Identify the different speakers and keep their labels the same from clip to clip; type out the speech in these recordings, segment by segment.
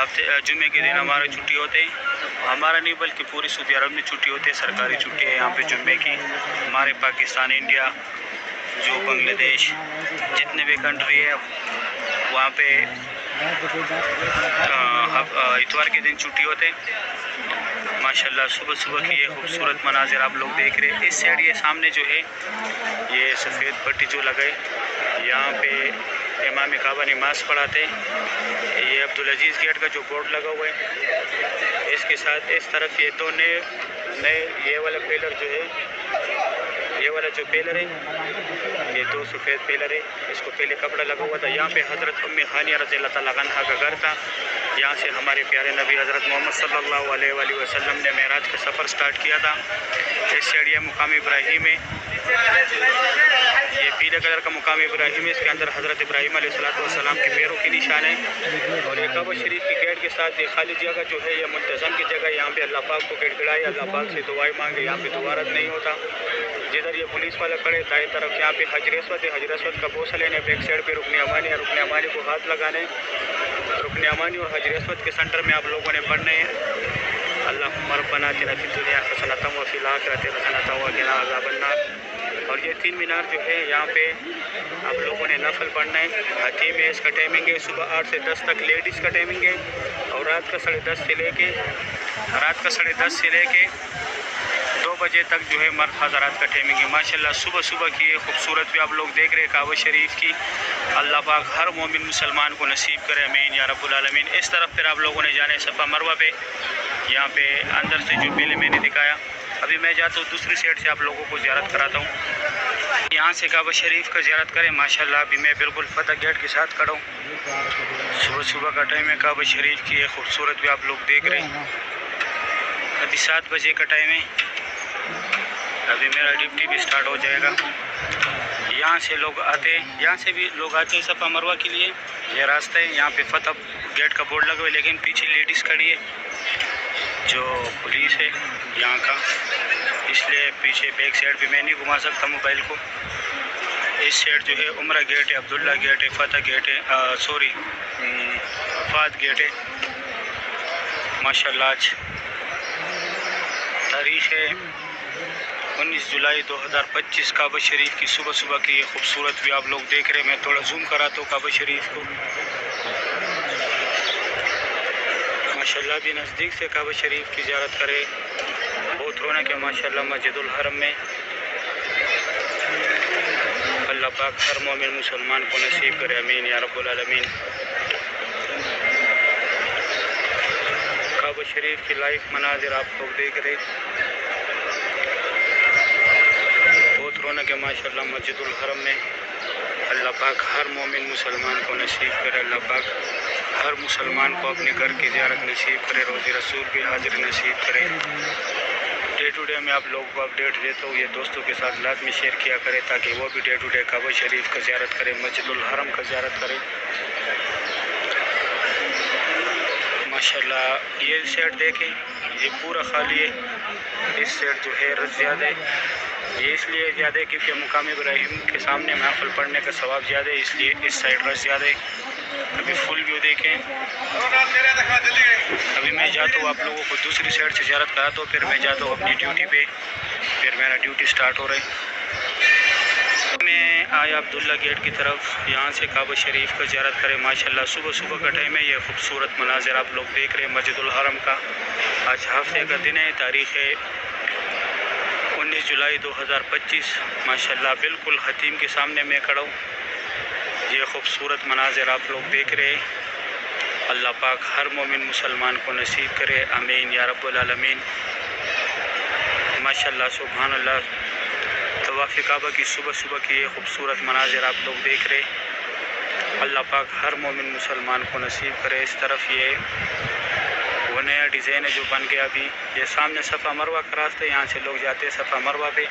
Speaker 1: हफ्ते जुम्मे के दिन हमारा छुट्टी होते हैं, हमारा नहीं बल्कि पूरी सऊदी अरब में छुट्टी होती है, सरकारी छुट्टी है यहाँ पे जुम्मे की। हमारे पाकिस्तान, इंडिया, जो बांग्लादेश, जितने भी कंट्री है वहाँ पे इतवार के दिन छुट्टी होते हैं। माशाल्लाह सुबह सुबह की ये खूबसूरत मनाजिर आप लोग देख रहे हैं। इस साइड ये सामने जो है ये सफ़ेद पट्टी जो लगाई, यहाँ पे इमाम काबा नमाज पढ़ाते हैं। ये अब्दुल अजीज़ गेट का जो बोर्ड लगा हुआ है, इसके साथ इस तरफ ये दो नए ये वाला पिलर जो है, ये वाला जो पिलर है, ये दो सफ़ेद पिलर है, इसको पहले कपड़ा लगा हुआ था। यहाँ पे हज़रत उम्मे हानिया रज़ी अल्लाह तआला अन्हा का घर था। यहाँ से हमारे प्यारे नबी हज़रत मोहम्मद सल्लल्लाहु अलैहि वसल्लम ने मेराज का सफ़र स्टार्ट किया था। इस साइड ये मुकाम इब्राहिम है, ये पीले कलर का मुकाम इब्राहिम है, इसके अंदर हज़रत इब्राहिम अलैहिस्सलाम के पैरों की निशान है। और ये काबा शरीफ की गेट के साथ ये खाली जगह जो है, ये मुंतज़म की जगह, यहाँ पे अल्लाह पाक को गिड़गिड़ाए, अल्लाह पाक से दुआएं मांगे, यहाँ पे दुआ रद्द नहीं होता। जिधर ये पुलिस वाला खड़े दाएं तरफ यहाँ पे हजर अस्वद है, हजर अस्वद का बोसा लेने, बैक साइड पे रुकने अमानी है, रुकने अमानी को हाथ लगाने, रुकने अमानी और हजर अस्वद के सेंटर में आप लोगों ने पढ़ने हैं अल्लाहुम्मा रब्बना आतिना फिद दुनिया हसनतम व फिल आखिरति हसनतम व क़िना अज़ाबन्नार। और ये 3 मीनार जो है यहाँ पे आप लोगों ने नफल पढ़ना है। हतीम है, इसका टाइमिंग है सुबह 8 से 10 तक लेडीज़ का टाइमिंग है, और रात का 10:30 से लेके 2 बजे तक जो है मर्द हज़रात का टाइमिंग है। माशाल्लाह सुबह सुबह की ये खूबसूरत भी आप लोग देख रहे हैं काबा शरीफ की। अल्लाह पाक हर मोमिन मुसलमान को नसीब करे, आमीन या रब्बुल आलमीन। इस तरफ फिर आप लोगों ने जाने सफ़ा मरवा पे, यहाँ पे अंदर से जो पहले मैंने दिखाया, अभी मैं जाता हूँ दूसरी साइड से आप लोगों को ज़ियारत कराता हूँ। यहाँ से काबा शरीफ का ज़ियारत करें। माशाल्लाह अभी मैं बिल्कुल फतह गेट के साथ खड़ा हूँ। सुबह सुबह का टाइम है, काबा शरीफ की ये खूबसूरत भी आप लोग देख रहे हैं। अभी 7 बजे का टाइम है, अभी मेरा ड्यूटी भी स्टार्ट हो जाएगा। यहाँ से लोग आते हैं, यहाँ से भी लोग आते हैं सफ़ा मरवा के लिए। ये रास्ता है, यहाँ पे फतह गेट का बोर्ड लगा हुआ है, लेकिन पीछे लेडीज़ खड़ी है जो पुलिस है यहाँ का, इसलिए पीछे बैक साइड पे मैं नहीं घुमा सकता मोबाइल को। इस साइड जो है उम्रा गेट है, अब्दुल्ला गेट है, फतह गेट है, फात गेट है। माशाल्लाह आज तारीख़ है 19 जुलाई 2025। काबा शरीफ की सुबह सुबह की ये खूबसूरत भी आप लोग देख रहे हैं। मैं थोड़ा जूम कराता हूँ काबा शरीफ को। माशाल्लाह भी नज़दीक से काबा शरीफ की ज़ियारत करें, बहुत रौनक है माशाल्लाह मस्जिदुल हरम में। अल्लाह पाक हर मोमिन मुसलमान को नसीब करे, आमीन या रब्बुल आलमीन। काबा शरीफ की लाइव मनाजिर आप लोग देख रहे, बहुत रौनक है माशाल्लाह मस्जिदुल हरम में। अल्लाह पाक हर मोमिन मुसलमान को नसीब करे, अल्लाह पाक हर मुसलमान को अपने घर की ज़ियारत नसीब करे, रोज़े रसूल की हाजिर नसीब करे। डे टू डे मैं आप लोगों को अपडेट देता हूँ, ये दोस्तों के साथ लाजमी शेयर किया करें ताकि वो भी डे टू डे काबा शरीफ का ज़ियारत करें, मस्जिदुल हरम का ज़ियारत करें। माशाल्लाह ये साइड देखें, ये पूरा खाली है। इस साइड जो है रश ज़्यादा है, ये इसलिए ज़्यादा है क्योंकि मुकाम इब्राहिम के सामने महफिल पढ़ने का सवाब ज़्यादा है, इसलिए इस साइड रश ज़्यादा है। अभी फुल व्यू देखें। अभी मैं जाता हूँ आप लोगों को दूसरी साइड से ज़ियारत कराता हूँ, फिर मैं जाता हूँ अपनी ड्यूटी पे, फिर मेरा ड्यूटी स्टार्ट हो रहा है। मैं आया अब्दुल्ला गेट की तरफ, यहाँ से काबा शरीफ का ज़ियारत करें। माशाल्लाह सुबह सुबह का टाइम है, ये खूबसूरत मनाजिर आप लोग देख रहे हैं मस्जिदुल हरम का। आज हफ्ते का दिन है, तारीख़ है 19 जुलाई 2025। माशाल्लाह बिल्कुल हतीम के सामने मैं खड़ा हूँ। ये खूबसूरत मनाजिर आप लोग देख रहे हैं। अल्लाह पाक हर मोमिन मुसलमान को नसीब करे, आमीन या रब्बुल आलमीन। माशाल्लाह सुभान अल्लाह। तवाफ़ काबा की सुबह सुबह की ये खूबसूरत मनाजिर आप लोग देख रहे। अल्लाह पाक हर मोमिन मुसलमान को नसीब करे। इस तरफ ये वो नया डिज़ाइन है जो बन गया। अभी ये सामने सफ़ा मरवा का रास्ता है, यहाँ से लोग जाते हैं सफ़ा मरवा पे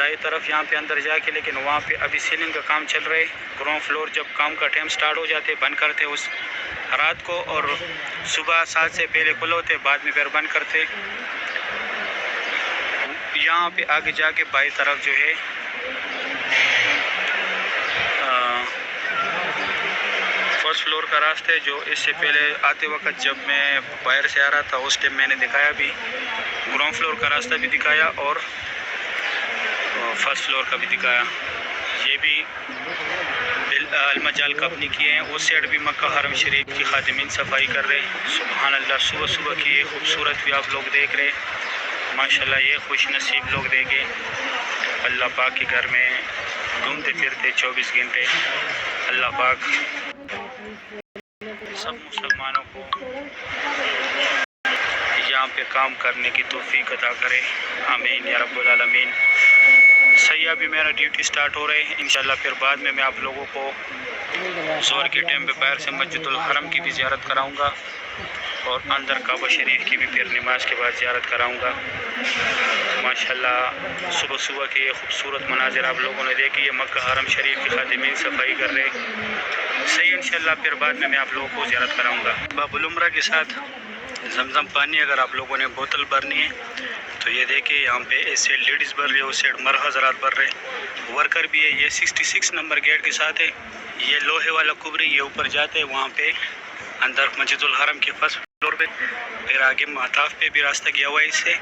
Speaker 1: दाई तरफ यहाँ पे अंदर जाके, लेकिन वहाँ पे अभी सीलिंग का काम चल रहा है। ग्राउंड फ्लोर जब काम का टाइम स्टार्ट हो जाते बंद करते उस रात को, और सुबह 7 से पहले खुले होते, बाद में फिर बंद करते। यहाँ पे आगे जाके बाई तरफ जो है फर्स्ट फर्स्ट फ्लोर का रास्ता है, जो इससे पहले आते वक्त जब मैं बाहर से आ रहा था उस टाइम मैंने दिखाया भी, ग्राउंड फ्लोर का रास्ता भी दिखाया और फर्स्ट फ्लोर का भी दिखाया। ये भी अलमजाल कंपनी की हैं। उस साइड भी मक्का हरम शरीफ की खादिमीन सफाई कर रहे हैं। सुभान अल्लाह, सुबह सुबह की ये खूबसूरत भी आप लोग देख रहे हैं। माशाल्लाह, ये खुश नसीब लोग देखे अल्लाह पाक के घर में घूमते फिरते 24 घंटे। अल्लाह पाक सब मुसलमानों को यहाँ पे काम करने की तौफीक अता करे, आमीन या रब्बुल आलमीन। सही अभी मेरा ड्यूटी स्टार्ट हो रहे हैं इंशाल्लाह। फिर बाद में मैं आप लोगों को ज़ोहर के टाइम पे बाहर से मस्जिदुल हरम की भी ज़ियारत कराऊंगा और अंदर काबा शरीफ की भी फिर नमाज के बाद ज़ियारत कराऊंगा। माशाल्लाह, सुबह सुबह के ये खूबसूरत मनाजिर आप लोगों ने देखी। ये मक्का हरम शरीफ की खादिमीन सफाई कर रहे सही। इंशाल्लाह फिर बाद में मैं आप लोगों को ज़ियारत कराऊंगा। बाबुल उम्रा के साथ जमजम पानी अगर आप लोगों ने बोतल भरनी है तो ये देखिए, यहाँ पे इस साइड लेडीज़ भर रही है, उस साइड मर्द हज़रात भर रहे, वर्कर भी है। ये 66 नंबर गेट के साथ है। ये लोहे वाला कुबरी, ये ऊपर जाते हैं वहाँ पे अंदर मस्जिदुल हरम के फर्स्ट फ्लोर पे। फिर आगे माताफ पे भी रास्ता गया हुआ है इससे,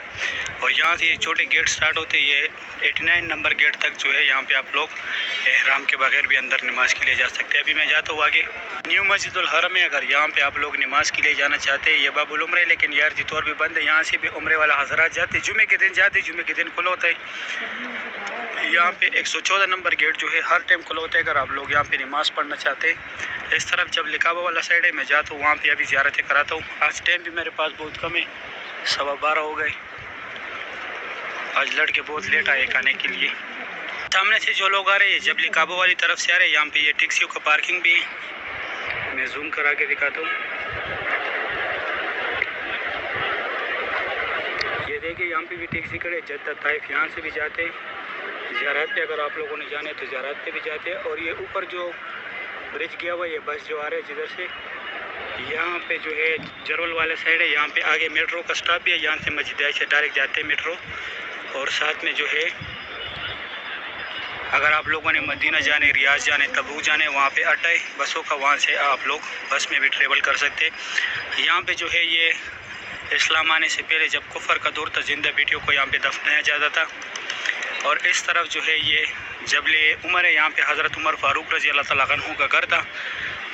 Speaker 1: और यहाँ से ये छोटे गेट स्टार्ट होते हैं। ये 89 नंबर गेट तक जो है यहाँ पे आप लोग एहराम के बगैर भी अंदर नमाज के लिए जा सकते हैं। अभी मैं जाता हूँ आगे न्यू मस्जिदुल हरम है। अगर यहाँ पे आप लोग नमाज के लिए जाना चाहते हैं, ये बाबुल उम्र है लेकिन यार जी तौर भी बंद है। यहाँ से भी उम्रे वाला हजरात जाते, जुमे के दिन जाते, जुमे के दिन खुला होता है। यहाँ पे 114 नंबर गेट जो है हर टाइम खुला होता है। अगर आप लोग यहाँ पे नमाज पढ़ना चाहते हैं, इस तरफ जब लिकाबा वाला साइड है मैं जाता हूँ, वहाँ पे अभी ज़ियारतें कराता हूँ। आज टाइम भी मेरे पास बहुत कम है, 12:15 हो गए। आज लड़के बहुत लेट आए खाने के लिए। सामने से जो लोग आ रहे हैं जब लिकाबा वाली तरफ से आ रहे हैं, यहाँ पे ये टैक्सियों का पार्किंग भी है। मैं जूम करा के दिखाता हूँ। ये देखिए, यहाँ पे भी टैक्सी खड़े, जद्दा ताइफ यहाँ से भी जाते हैं ज़ियारत पे। अगर आप लोगों ने जाने तो ज़ियारत पे भी जाते हैं। और ये ऊपर जो ब्रिज गया हुआ, ये बस जो आ रहे हैं जिधर से, यहाँ पे जो है जरवल वाले साइड है, यहाँ पे आगे मेट्रो का स्टॉप भी है। यहाँ से मस्जिद आयशा डायरेक्ट जाते हैं मेट्रो। और साथ में जो है अगर आप लोगों ने मदीना जाने, रियाज जाने, तबूक जाने, वहाँ पे अड्डा है बसों का, वहाँ से आप लोग बस में भी ट्रेवल कर सकते हैं। यहाँ पे जो है ये इस्लाम आने से पहले जब कुफर का दौर था, जिंदा बेटियों को यहाँ पे दफनाया जाता था। और इस तरफ जो है ये जबल उमर है, यहाँ पे हज़रत उमर फ़ारूक रज़ी अल्लाह तआला अन्हु का घर था।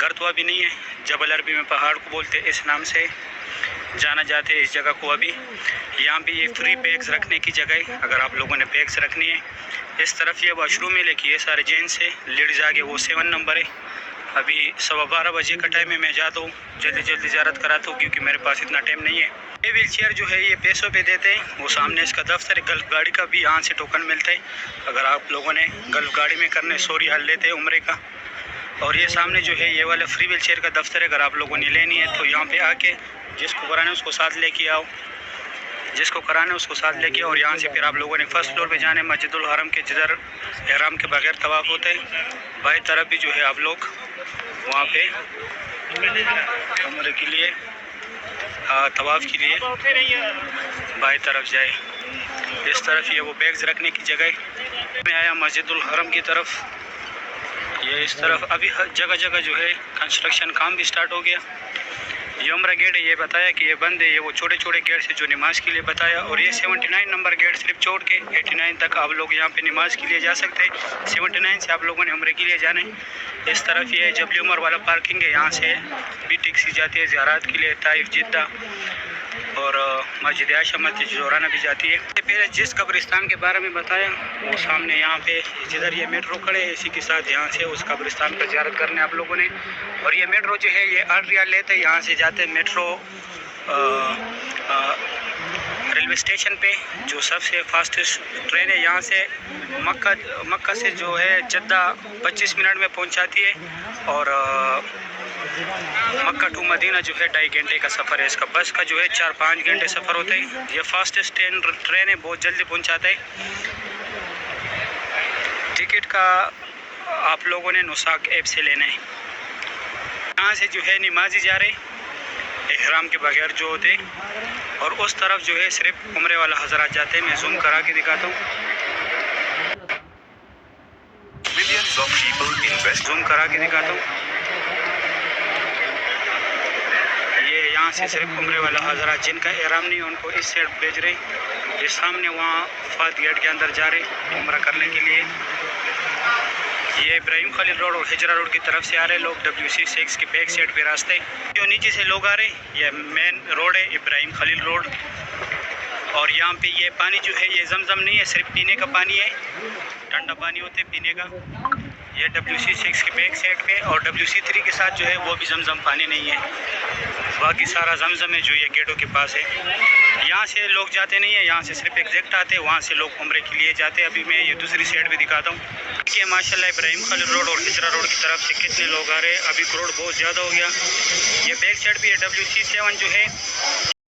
Speaker 1: घर तो अभी नहीं है, जबल अरबी में पहाड़ को बोलते, इस नाम से जाना जाते हैं इस जगह को। अभी यहाँ पे ये फ्री बैग्स रखने की जगह है, अगर आप लोगों ने बैग्स रखनी है। इस तरफ ये वाशरूम है, लेकिन ये सारे जेंट्स है, लेडीज़ आगे वो 7 नंबर है। अभी 12:15 बजे का टाइम है, मैं जाता हूँ जल्दी जल्दी ज़ियारत कराता हूँ क्योंकि मेरे पास इतना टाइम नहीं है। ये व्हील चेयर जो है ये पैसों पे देते हैं, वो सामने इसका दफ्तर है। गल्फ गाड़ी का भी यहाँ से टोकन मिलता है, अगर आप लोगों ने गल्फ गाड़ी में करने 100 रियाल लेते हैं उम्रे का। और ये सामने जो है ये वाला फ्री व्हील चेयर का दफ्तर है। अगर आप लोगों ने लेनी है तो यहाँ पे आके जिसको कराना है उसको साथ लेके आओ, जिसको कराना है उसको साथ लेके। और यहाँ से फिर आप लोगों ने फर्स्ट फ्लोर पे जाना है मस्जिदुल हरम के, जिधर एहराम के बगैर तवाफ़ होते हैं। बाई तरफ भी जो है आप लोग वहाँ पे उम्रे के लिए तवाफ़ के लिए बाई तरफ जाए। इस तरफ ये वो बैग्स रखने की जगह है। मैं आया मस्जिदुल हरम की तरफ, ये इस तरफ अभी जगह जगह जो है कंस्ट्रक्शन काम भी स्टार्ट हो गया। ये उम्रा गेट है, ये बताया कि ये बंद है, ये वो छोटे छोटे गेट से जो नमाज के लिए बताया। और ये 79 नंबर गेट सिर्फ छोड़ के 89 तक आप लोग यहाँ पे नमाज के लिए जा सकते हैं। 79 से आप लोगों ने उम्रे के लिए जाना है। इस तरफ ये जबल उमर वाला पार्किंग है, यहाँ से भी टैक्सी जाती है ज़ियारत के लिए, ताइफ, जिद्दा और मस्जिद आयशा, मस्जिद जोराना भी जाती है। पहले जिस कब्रिस्तान के बारे में बताया वो सामने यहाँ पे जिधर ये मेट्रो खड़े है, इसी के साथ यहाँ से उस कब्रिस्तान पर ज़ियारत करने आप लोगों ने। और ये मेट्रो जो है ये 8 रियाल लेते हैं, यहाँ से जाते हैं मेट्रो रेलवे स्टेशन पे, जो सबसे फास्टेस्ट ट्रेन है। यहाँ से मक्का से जो है जद्दा 25 मिनट में पहुँचाती है। और मक्का टू मदीना जो है 2.5 घंटे का सफ़र है इसका। बस का जो है 4-5 घंटे सफ़र होता है। ये फास्टेस्ट ट्रेन है, बहुत जल्दी पहुंचाता है। टिकट का आप लोगों ने नुसाक ऐप से लेना है। यहाँ से जो है नमाजी जा रहे एहराम के बगैर जो होते, और उस तरफ जो है सिर्फ उम्रे वाला हजरात जाते हैं। मैं जूम करा के दिखाता हूँ, जूम करा के दिखाता हूँ। यहाँ से सिर्फ उम्रे वाला हज़रात जिनका एहराम नहीं उनको इस साइड भेज रहे, ये सामने वहाँ फात गेट के अंदर जा रहे उम्रा करने के लिए। ये इब्राहिम खलील रोड और हिजरा रोड की तरफ से आ रहे लोग, WC6 के बैक साइड पे रास्ते जो नीचे से लोग आ रहे, ये मेन रोड है इब्राहिम खलील रोड। और यहाँ पे ये पानी जो है ये जमजम नहीं है, सिर्फ पीने का पानी है, ठंडा पानी होता है पीने का। ये WC6 के बैक साइड पे और WC3 के साथ जो है वो भी जमजम पानी नहीं है, बाकी सारा जमजम है जो ये गेटों के पास है। यहाँ से लोग जाते नहीं है, यहाँ से सिर्फ एग्जैक्ट आते हैं, वहाँ से लोग उम्रे के लिए जाते हैं। अभी मैं ये दूसरी साइड भी दिखाता हूँ कि माशाल्लाह इब्राहिम खलील रोड और हिजरा रोड की तरफ से कितने लोग आ रहे हैं। अभी क्राउड बहुत ज़्यादा हो गया। ये बैक साइड भी है, WC7 जो है